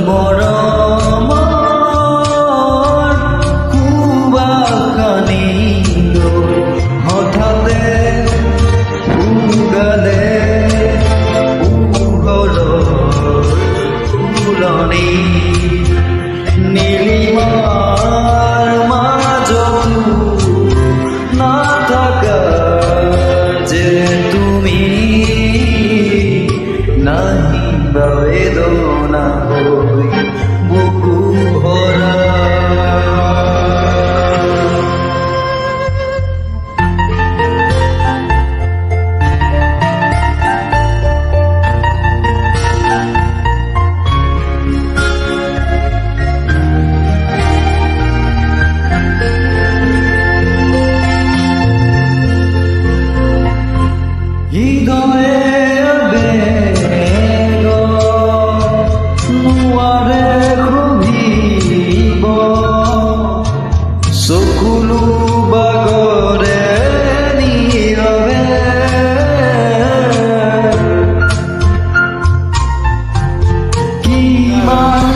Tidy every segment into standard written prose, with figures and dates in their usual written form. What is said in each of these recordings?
মৰমৰ সুবাসনি হঠাতে উগালে পোহৰৰ ফুলনি নীলিমাৰ মাজতো নাথাকা যে তুমি নাহি বেদনা হৈ বুকু ভৰা হৃদয়ে বেগ নোৱাৰে শুনিব চকুলো বাগৰে নীৰৱে কিমান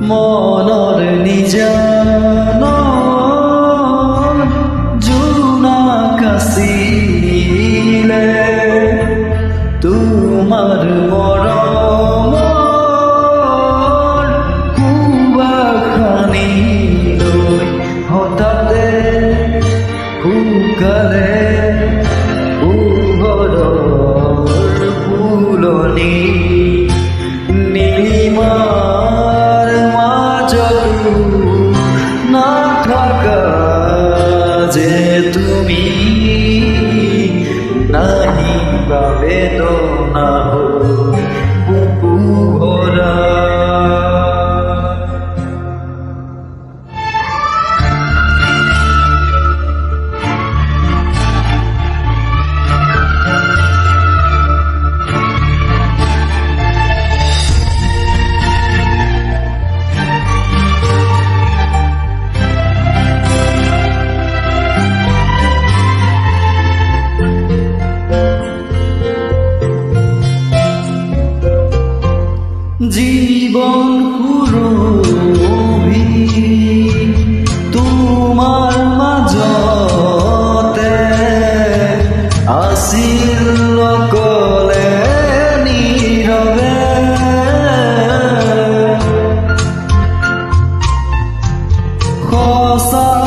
মনৰ নিজান জোনাক আছিলে তোমাৰ মৰমৰ সুবাসনি লৈ হঠাতে শুকালে পোহৰৰ ফুলনি নীলিমাৰ মাজতো নাথাকা যে তুমি নাহি বেদনা হৈ বুকু ভৰা জীবন সুৰভি তোমাৰ মাজতে আছিল অকলে নীৰৱে সঁচা